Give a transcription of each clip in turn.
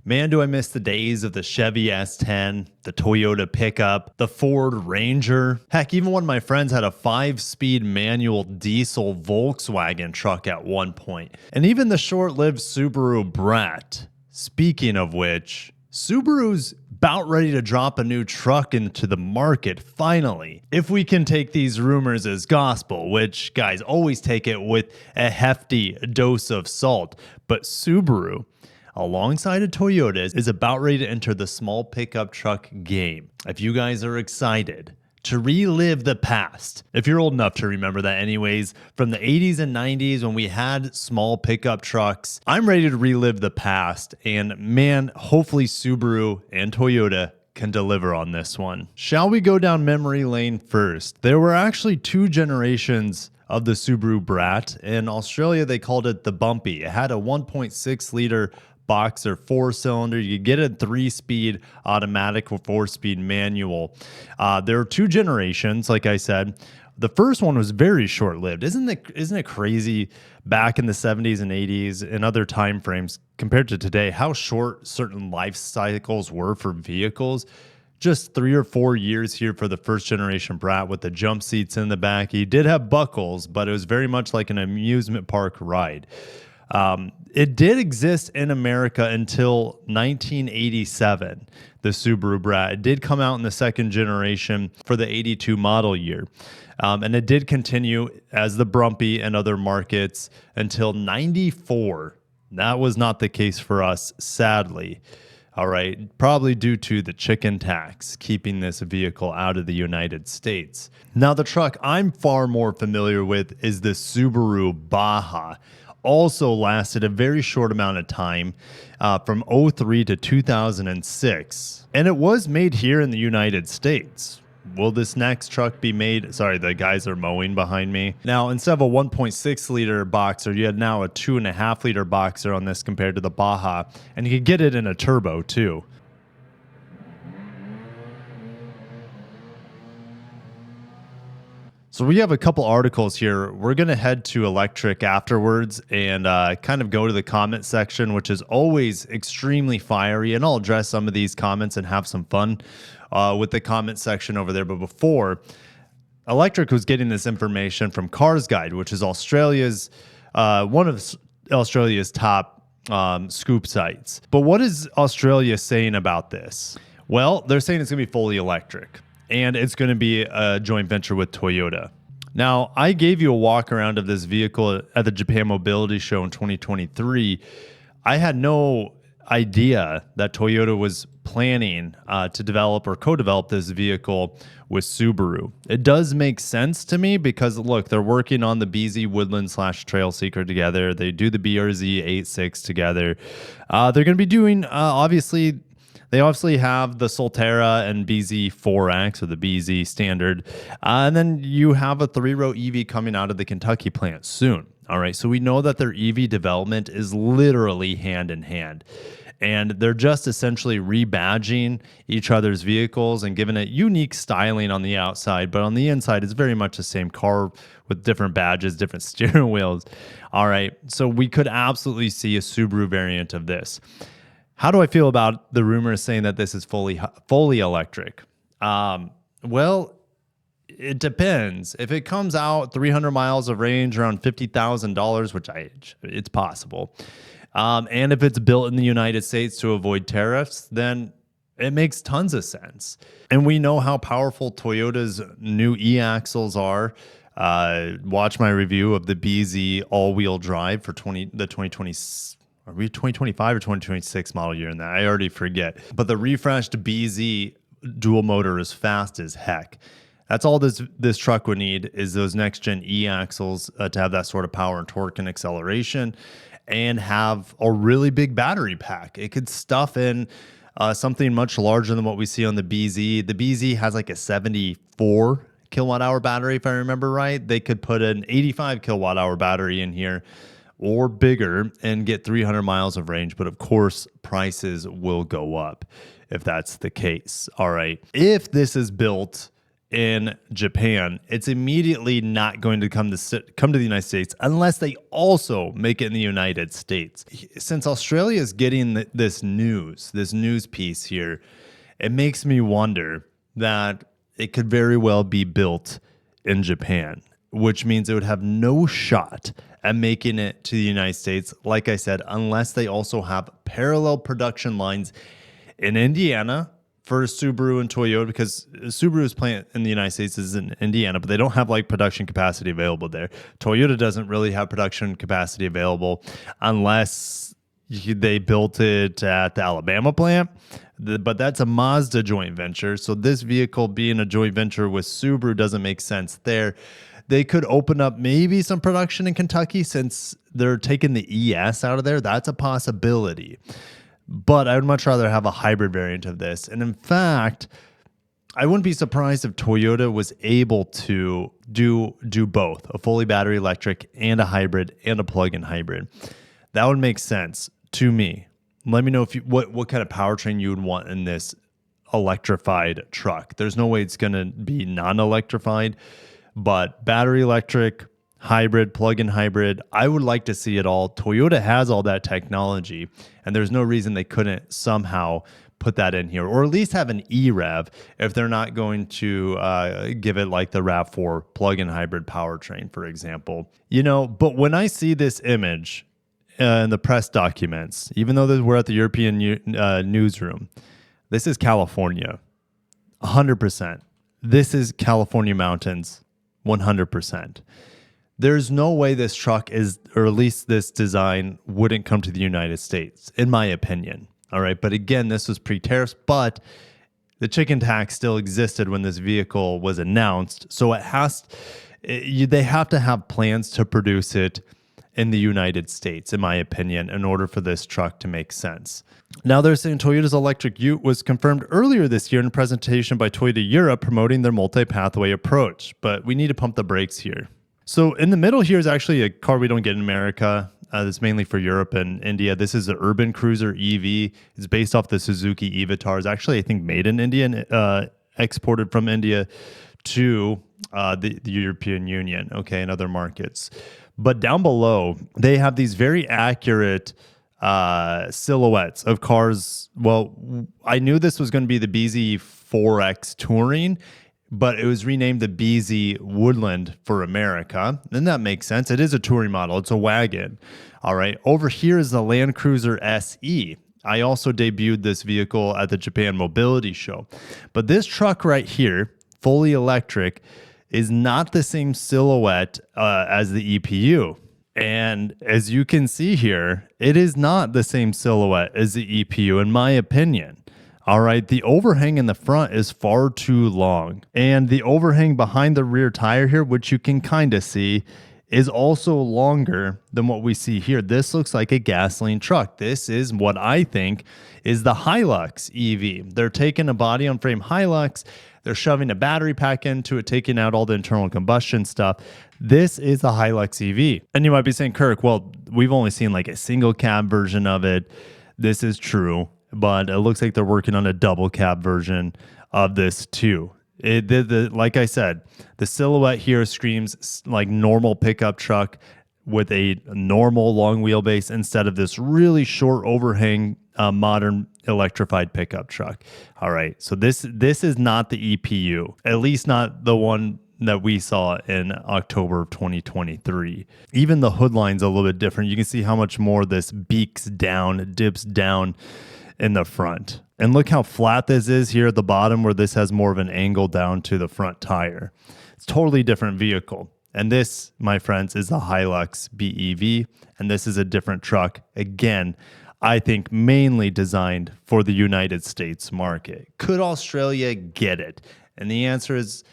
Man, do I miss the days of the Chevy S10, the Toyota pickup, the Ford Ranger. Heck, even one of my friends had a 5-speed manual diesel Volkswagen truck at one point. And even the short-lived Subaru Brat. Speaking of which, Subaru's about ready to drop a new truck into the market finally. If we can take these rumors as gospel, which guys always take it with a hefty dose of salt, but Subaru, alongside of Toyota, is about ready to enter the small pickup truck game. If you guys are excited to relive the past, if you're old enough to remember that anyways, from the 80s and 90s when we had small pickup trucks, I'm ready to relive the past. And man, hopefully Subaru and Toyota can deliver on this one. Shall we go down memory lane first? There were actually 2 generations of the Subaru Brat. In Australia, they called it the Bumpy. It had a 1.6 liter boxer 4-cylinder. You get a 3-speed automatic or 4-speed manual. There are 2 generations, like I said. The first one was very short-lived. Isn't it crazy back in the 70s and 80s and other time frames compared to today how short certain life cycles were for vehicles? Just 3 or 4 years here for the first generation Brat with the jump seats in the back. He did have buckles, but it was very much like an amusement park ride. It did exist in America until 1987, the Subaru Brat. It did come out in the second generation for the 82 model year. And it did continue as the Brumpy and other markets until 94. That was not the case for us, sadly. All right, probably due to the chicken tax, keeping this vehicle out of the United States. Now, the truck I'm far more familiar with is the Subaru Baja. Also lasted a very short amount of time, from 03 to 2006. And it was made here in the United States. Will this next truck be made? Sorry, the guys are mowing behind me. Now, instead of a 1.6 liter boxer, you had now a 2.5 liter boxer on this compared to the Baja. And you could get it in a turbo too. So we have a couple articles here. We're going to head to electric afterwards and kind of go to the comment section, which is always extremely fiery. And I'll address some of these comments and have some fun with the comment section over there. But before, electric was getting this information from Cars Guide, which is Australia's one of Australia's top scoop sites. But what is Australia saying about this? Well, they're saying it's going to be fully electric. And it's going to be a joint venture with Toyota. Now, I gave you a walk around of this vehicle at the Japan Mobility Show in 2023. I had no idea that Toyota was planning to develop or co-develop this vehicle with Subaru. It does make sense to me because, look, they're working on the BZ Woodland / Trail Seeker together. They do the BRZ 86 together. They're going to be doing, They obviously have the Solterra and BZ4X or the BZ standard. And then you have a 3-row EV coming out of the Kentucky plant soon. All right. So we know that their EV development is literally hand in hand. And they're just essentially rebadging each other's vehicles and giving it unique styling on the outside. But on the inside, it's very much the same car with different badges, different steering wheels. All right. So we could absolutely see a Subaru variant of this. How do I feel about the rumors saying that this is fully electric? Well, it depends. If it comes out 300 miles of range, around $50,000, which it's possible, and if it's built in the United States to avoid tariffs, then it makes tons of sense. And we know how powerful Toyota's new e-axles are. Watch my review of the BZ all-wheel drive for the 2020. Are we 2025 or 2026 model year in that? I already forget. But the refreshed BZ dual motor is fast as heck. That's all this truck would need is those next gen e-axles to have that sort of power and torque and acceleration and have a really big battery pack. It could stuff in something much larger than what we see on the BZ. The BZ has like a 74 kilowatt hour battery, if I remember right. They could put an 85 kilowatt hour battery in here or bigger and get 300 miles of range. But of course, prices will go up if that's the case. All right. If this is built in Japan, it's immediately not going to come to the United States unless they also make it in the United States. Since Australia is getting this news piece here, it makes me wonder that it could very well be built in Japan, which means it would have no shot at making it to the United States, like I said, unless they also have parallel production lines in Indiana for Subaru and Toyota, because Subaru's plant in the United States is in Indiana, but they don't have like production capacity available there. Toyota doesn't really have production capacity available unless they built it at the Alabama plant, but that's a Mazda joint venture. So this vehicle being a joint venture with Subaru doesn't make sense there. They could open up maybe some production in Kentucky since they're taking the ES out of there. That's a possibility. But I would much rather have a hybrid variant of this. And in fact, I wouldn't be surprised if Toyota was able to do both, a fully battery electric and a hybrid and a plug-in hybrid. That would make sense to me. Let me know if what kind of powertrain you would want in this electrified truck. There's no way it's going to be non-electrified, but battery electric, hybrid, plug-in hybrid, I would like to see it all. Toyota has all that technology, and there's no reason they couldn't somehow put that in here, or at least have an e-Rev if they're not going to give it like the RAV4 plug-in hybrid powertrain, for example. But when I see this image in the press documents, even though we're at the European newsroom, this is California, 100%. This is California mountains, 100%. There's no way this truck is, or at least this design, wouldn't come to the United States, in my opinion. All right. But again, this was pre-tariffs, but the chicken tax still existed when this vehicle was announced. So they have to have plans to produce it in the United States, in my opinion, in order for this truck to make sense. Now they're saying Toyota's electric Ute was confirmed earlier this year in a presentation by Toyota Europe promoting their multi-pathway approach, but we need to pump the brakes here. So in the middle here is actually a car we don't get in America. That's mainly for Europe and India. This is the Urban Cruiser EV. It's based off the Suzuki Evitar. It's actually, I think, made in India and exported from India to the European Union, okay, and other markets. But down below, they have these very accurate silhouettes of cars. Well, I knew this was going to be the BZ4X Touring, but it was renamed the BZ Woodland for America. And that makes sense. It is a touring model. It's a wagon. All right. Over here is the Land Cruiser SE. I also debuted this vehicle at the Japan Mobility Show. But this truck right here, fully electric, is not the same silhouette as the EPU. And as you can see here, it is not the same silhouette as the EPU, in my opinion. All right, the overhang in the front is far too long. And the overhang behind the rear tire here, which you can kind of see, is also longer than what we see here. This looks like a gasoline truck. This is what I think is the Hilux EV. They're taking a body-on-frame Hilux, they're shoving a battery pack into it, taking out all the internal combustion stuff. This is the Hilux EV. And you might be saying, Kirk, well, we've only seen like a single cab version of it. This is true, but it looks like they're working on a double cab version of this too. Like I said, the silhouette here screams like normal pickup truck with a normal long wheelbase instead of this really short overhang modern electrified pickup truck. All right, so this is not the EPU, at least not the one that we saw in October of 2023. Even the hood line's a little bit different. You can see how much more this beaks down, dips down in the front. And look how flat this is here at the bottom, where this has more of an angle down to the front tire. It's a totally different vehicle. And this, my friends, is the Hilux BEV, and this is a different truck. Again, I think mainly designed for the United States market. Could Australia get it? And the answer is,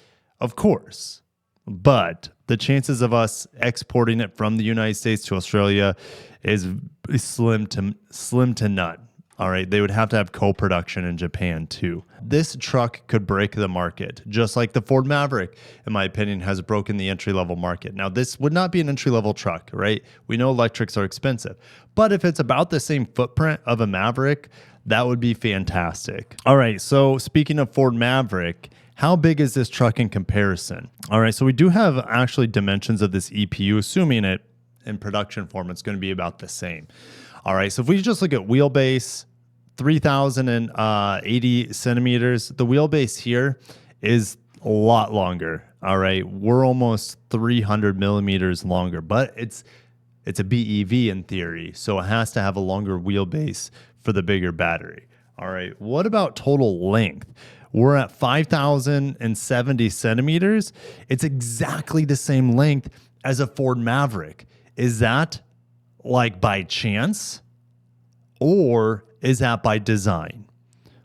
of course. But the chances of us exporting it from the United States to Australia is slim to none. All right, they would have to have co-production in Japan too. This truck could break the market, just like the Ford Maverick, in my opinion, has broken the entry-level market. Now, this would not be an entry-level truck, right? We know electrics are expensive, but if it's about the same footprint of a Maverick, that would be fantastic. All right, so speaking of Ford Maverick, How big is this truck in comparison? All right, so we do have actually dimensions of this EPU, assuming it in production form, it's going to be about the same. All right, so if we just look at wheelbase, 3,080 centimeters, the wheelbase here is a lot longer. All right, we're almost 300 millimeters longer, but it's a BEV in theory, so it has to have a longer wheelbase for the bigger battery. All right, what about total length? We're at 5,070 centimeters. It's exactly the same length as a Ford Maverick. Is that like by chance, or is that by design?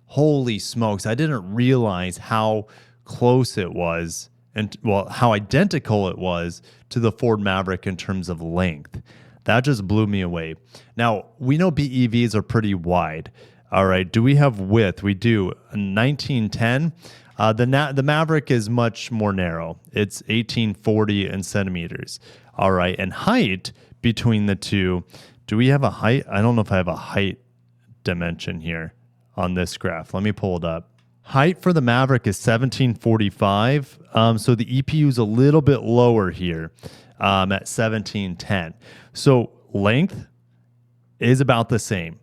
Holy smokes, I didn't realize how close it was, and well, how identical it was to the Ford Maverick in terms of length. That just blew me away. Now, we know BEVs are pretty wide. All right, do we have width? We do. 1910. The Maverick is much more narrow. It's 1840 in centimeters. All right, and height between the two. Do we have a height? I don't know if I have a height dimension here on this graph. Let me pull it up. Height for the Maverick is 1745. So the EPU is a little bit lower here at 1710. So length is about the same.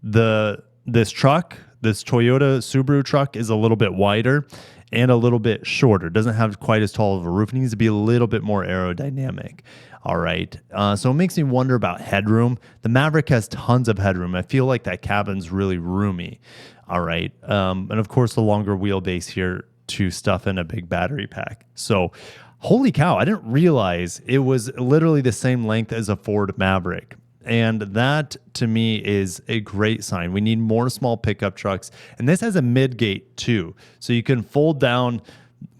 This Toyota Subaru truck is a little bit wider and a little bit shorter. Doesn't have quite as tall of a roof. It needs to be a little bit more aerodynamic. All right. So it makes me wonder about headroom. The Maverick has tons of headroom. I feel like that cabin's really roomy. All right. And of course, the longer wheelbase here to stuff in a big battery pack. So holy cow, I didn't realize it was literally the same length as a Ford Maverick. And that, to me, is a great sign. We need more small pickup trucks. And this has a mid-gate, too. So you can fold down,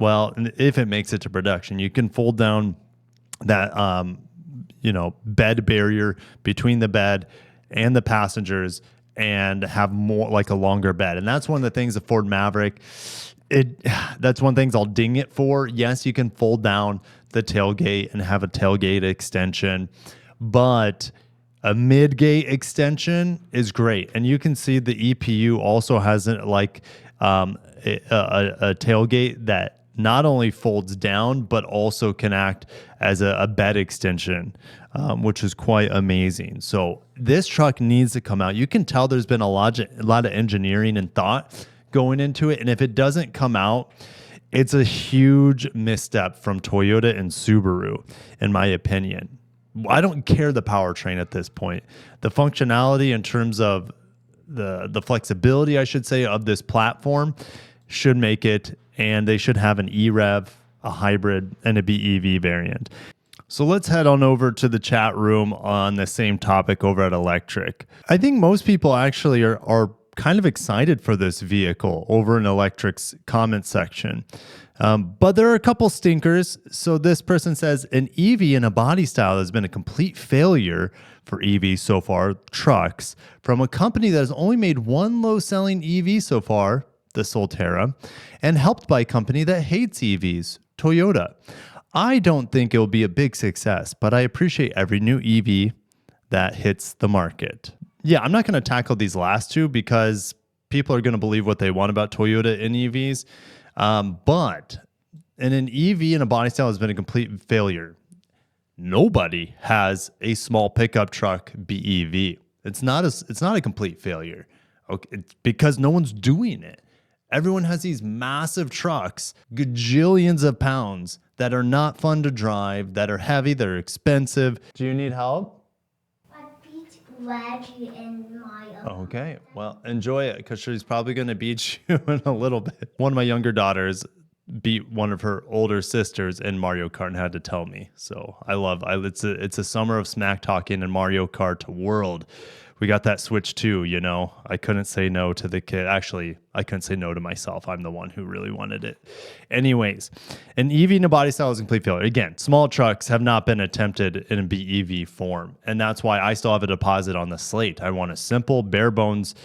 well, if it makes it to production, you can fold down that, bed barrier between the bed and the passengers and have more like a longer bed. And that's one of the things of Ford Maverick. That's one thing I'll ding it for. Yes, you can fold down the tailgate and have a tailgate extension, but a mid-gate extension is great. And you can see the EPU also has a tailgate that not only folds down, but also can act as a bed extension, which is quite amazing. So this truck needs to come out. You can tell there's been a lot of engineering and thought going into it. And if it doesn't come out, it's a huge misstep from Toyota and Subaru, in my opinion. I don't care the powertrain at this point. The functionality in terms of the flexibility, I should say, of this platform should make it, and they should have an E-Rev, a hybrid, and a BEV variant. So let's head on over to the chat room on the same topic over at Electric. I think most people actually are kind of excited for this vehicle over in Electric's comment section. But there are a couple stinkers. So this person says an EV in a body style has been a complete failure for EVs so far, trucks, from a company that has only made one low-selling EV so far, the Solterra, and helped by a company that hates EVs, Toyota. I don't think it will be a big success, but I appreciate every new EV that hits the market. Yeah, I'm not going to tackle these last two because people are going to believe what they want about Toyota in EVs. But an EV in a body style has been a complete failure. Nobody has a small pickup truck BEV. It's not a complete failure. Okay, it's because no one's doing it. Everyone has these massive trucks, gajillions of pounds, that are not fun to drive, that are heavy, that are expensive. Do you need help? I beat Reggie in Mario. Okay, well, enjoy it because she's probably going to beat you in a little bit. One of my younger daughters beat one of her older sisters in Mario Kart and had to tell me. So it's a summer of smack talking and Mario Kart World. We got that Switch too, you know. I couldn't say no to the kid. Actually, I couldn't say no to myself. I'm the one who really wanted it. Anyways, an EV in a body style is a complete failure. Again, small trucks have not been attempted in a BEV form. And that's why I still have a deposit on the slate. I want a simple, bare bones,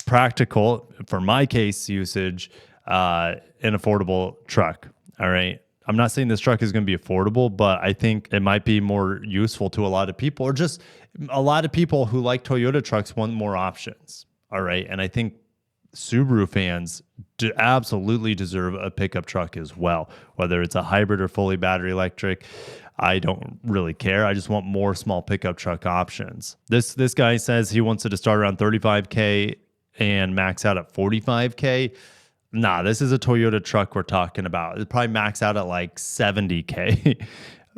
practical, for my case usage, an affordable truck. All right. I'm not saying this truck is going to be affordable, but I think it might be more useful to a lot of people, or just a lot of people who like Toyota trucks want more options. All right. And I think Subaru fans absolutely deserve a pickup truck as well, whether it's a hybrid or fully battery electric. I don't really care. I just want more small pickup truck options. This guy says he wants it to start around 35K and max out at 45K. Nah, this is a Toyota truck we're talking about. It probably max out at like 70K.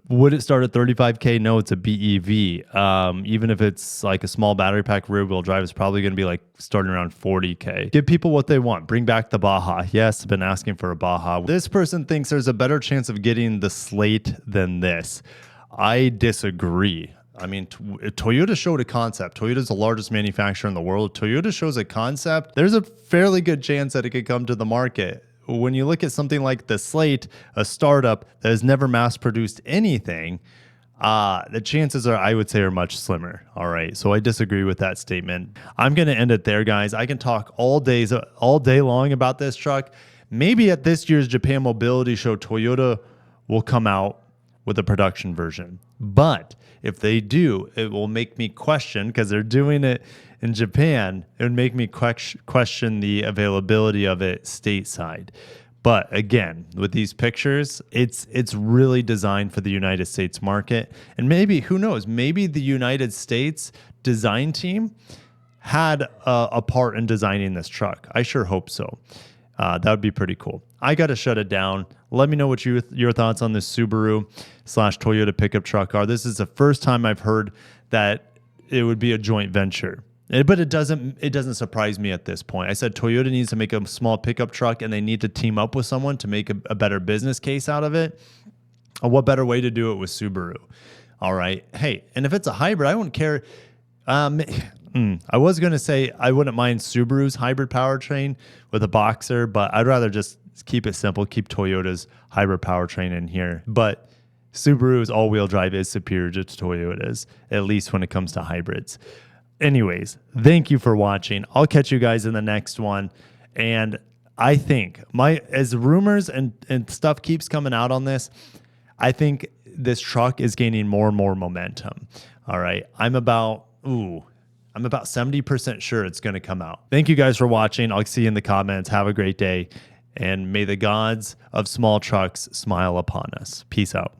Would it start at 35K? No, it's a BEV. Even if it's like a small battery pack rear wheel drive, it's probably going to be like starting around 40K. Give people what they want. Bring back the Baja. Yes, I've been asking for a Baja. This person thinks there's a better chance of getting the Slate than this. I disagree. I mean, Toyota showed a concept. Toyota's the largest manufacturer in the world. Toyota shows a concept. There's a fairly good chance that it could come to the market. When you look at something like the Slate, a startup that has never mass produced anything, the chances are, I would say, are much slimmer. All right. So I disagree with that statement. I'm going to end it there, guys. I can talk all day long about this truck. Maybe at this year's Japan Mobility Show, Toyota will come out with a production version. But if they do, it will make me question, because they're doing it in Japan, it would make me question the availability of it stateside. But again, with these pictures, it's really designed for the United States market. And maybe, who knows, maybe the United States design team had a part in designing this truck. I sure hope so. That would be pretty cool. I got to shut it down. Let me know what your thoughts on this Subaru/Toyota pickup truck are. This is the first time I've heard that it would be a joint venture. But it doesn't surprise me at this point. I said Toyota needs to make a small pickup truck, and they need to team up with someone to make a better business case out of it. What better way to do it with Subaru? All right. Hey, and if it's a hybrid, I wouldn't care. I was going to say I wouldn't mind Subaru's hybrid powertrain with a Boxer, but I'd rather just keep it simple, keep Toyota's hybrid powertrain in here. But Subaru's all-wheel drive is superior to Toyota's, at least when it comes to hybrids. Anyways, thank you for watching. I'll catch you guys in the next one. And I think as rumors and stuff keeps coming out on this, I think this truck is gaining more and more momentum. All right. I'm about 70% sure it's going to come out. Thank you guys for watching. I'll see you in the comments. Have a great day. And may the gods of small trucks smile upon us. Peace out.